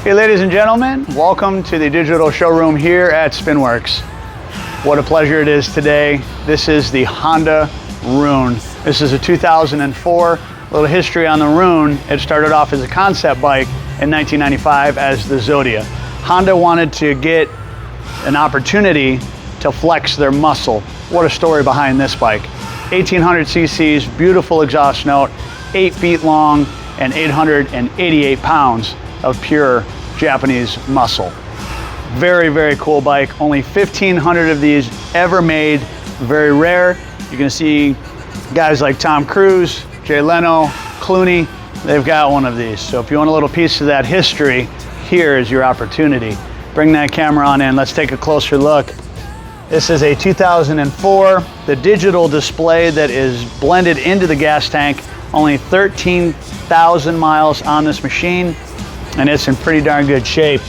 Hey ladies and gentlemen, welcome to the digital showroom here at Spinwurkz. What a pleasure it is today. This is the Honda Rune. This is a 2004. A little history on the Rune. It started off as a concept bike in 1995 as the Zodia. Honda wanted to get an opportunity to flex their muscle. What a story behind this bike. 1800 cc's, beautiful exhaust note, 8 feet long and 888 pounds of pure Japanese muscle. Very, very cool bike. Only 1,500 of these ever made. Very rare. You're gonna see guys like Tom Cruise, Jay Leno, Clooney, they've got one of these. So if you want a little piece of that history, here is your opportunity. Bring that camera on in, let's take a closer look. This is a 2004, the digital display that is blended into the gas tank. Only 13,000 miles on this machine, and it's in pretty darn good shape.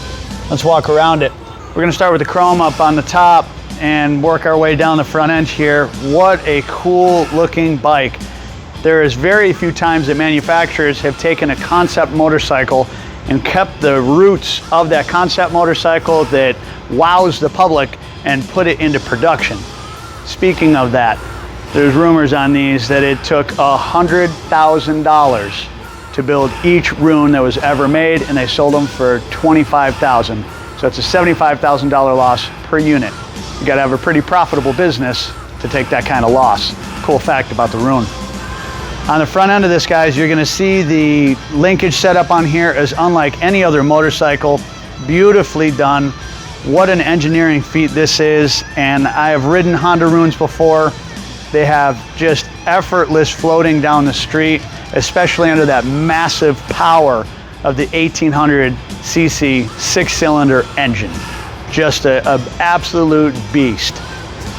Let's walk around it. We're gonna start with the chrome up on the top and work our way down the front end here. What a cool looking bike. There is very few times that manufacturers have taken a concept motorcycle and kept the roots of that concept motorcycle that wows the public and put it into production. Speaking of that, there's rumors on these that it took $100,000 to build each Rune that was ever made, and they sold them for $25,000. So it's a $75,000 loss per unit. You gotta have a pretty profitable business to take that kind of loss. Cool fact about the Rune. On the front end of this, guys, you're gonna see the linkage setup on here is unlike any other motorcycle. Beautifully done. What an engineering feat this is. And I have ridden Honda Runes before. They have just effortless floating down the street, especially under that massive power of the 1800 cc 6-cylinder engine. Just an absolute beast.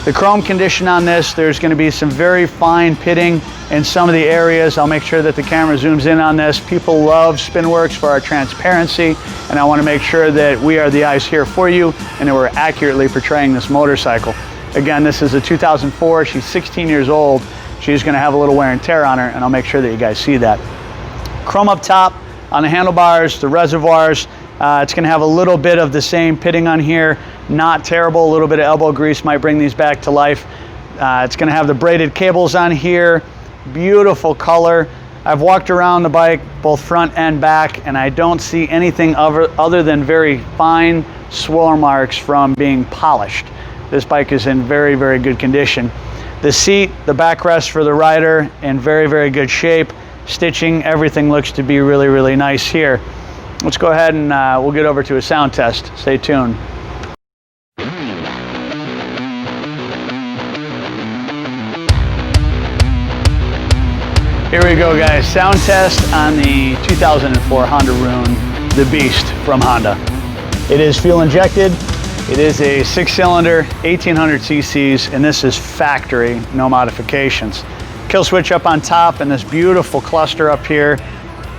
The chrome condition on this, there's going to be some very fine pitting in some of the areas. I'll make sure that the camera zooms in on this. People love Spinwurkz for our transparency, and I want to make sure that we are the eyes here for you and that we're accurately portraying this motorcycle. Again, this is a 2004. She's 16 years old. She's going to have a little wear and tear on her, and I'll make sure that you guys see that. Chrome up top on the handlebars, the reservoirs. It's going to have a little bit of the same pitting on here. Not terrible. A little bit of elbow grease might bring these back to life. It's going to have the braided cables on here. Beautiful color. I've walked around the bike both front and back, and I don't see anything other than very fine swirl marks from being polished. This bike is in very, very good condition. The seat, the backrest for the rider, in very, very good shape. Stitching, everything looks to be really, really nice here. Let's go ahead and we'll get over to a sound test. Stay tuned. Here we go, guys. Sound test on the 2004 Honda Rune, the beast from Honda. It is fuel injected. It is a 6-cylinder, 1800 cc's, and this is factory, no modifications. Kill switch up on top and this beautiful cluster up here.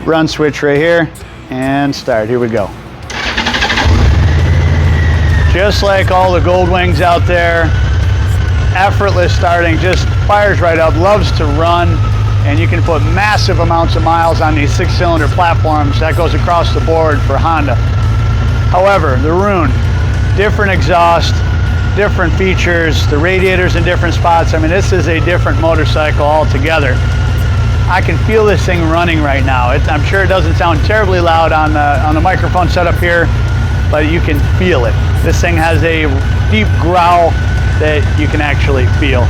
Run switch right here and start. Here we go. Just like all the gold wings out there, effortless starting, just fires right up, loves to run, and you can put massive amounts of miles on these 6-cylinder platforms. That goes across the board for Honda. However, the Rune, different exhaust, different features, the radiators in different spots. I mean, this is a different motorcycle altogether. I can feel this thing running right now. I'm sure it doesn't sound terribly loud on the microphone setup here, but you can feel it. This thing has a deep growl that you can actually feel.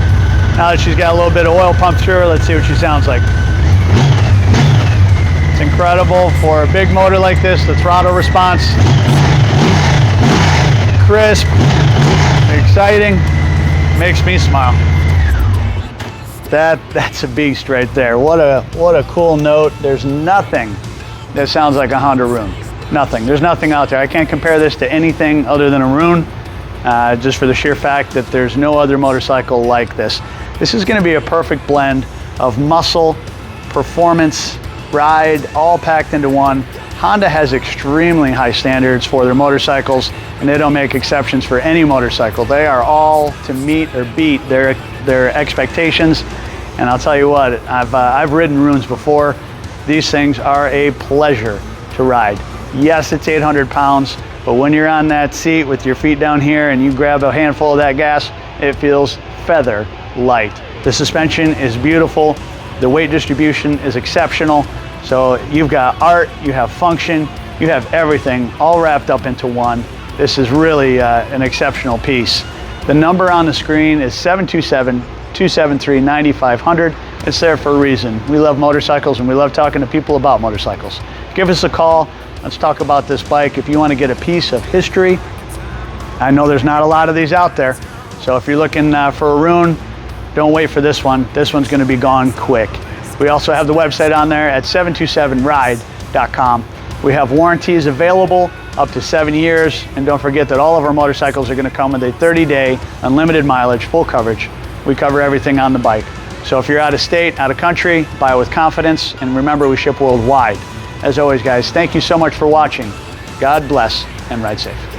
Now that she's got a little bit of oil pumped through her, let's see what she sounds like. It's incredible for a big motor like this. The throttle response, crisp, exciting, makes me smile. That's a beast right there. What a cool note. There's nothing that sounds like a Honda Rune. Nothing. There's nothing out there. I can't compare this to anything other than a Rune, just for the sheer fact that there's no other motorcycle like this. This is going to be a perfect blend of muscle, performance, ride, all packed into one. Honda has extremely high standards for their motorcycles, and they don't make exceptions for any motorcycle. They are all to meet or beat their expectations. And I'll tell you what, I've ridden Runes before. These things are a pleasure to ride. Yes, it's 800 pounds, but when you're on that seat with your feet down here and you grab a handful of that gas, it feels feather light. The suspension is beautiful. The weight distribution is exceptional. So you've got art, you have function, you have everything all wrapped up into one. This is really an exceptional piece. The number on the screen is 727-273-9500. It's there for a reason. We love motorcycles and we love talking to people about motorcycles. Give us a call. Let's talk about this bike. If you want to get a piece of history, I know there's not a lot of these out there. So if you're looking for a Rune, don't wait for this one. This one's going to be gone quick. We also have the website on there at 727ride.com. We have warranties available up to 7 years. And don't forget that all of our motorcycles are going to come with a 30-day unlimited mileage, full coverage. We cover everything on the bike. So if you're out of state, out of country, buy with confidence. And remember, we ship worldwide. As always, guys, thank you so much for watching. God bless and ride safe.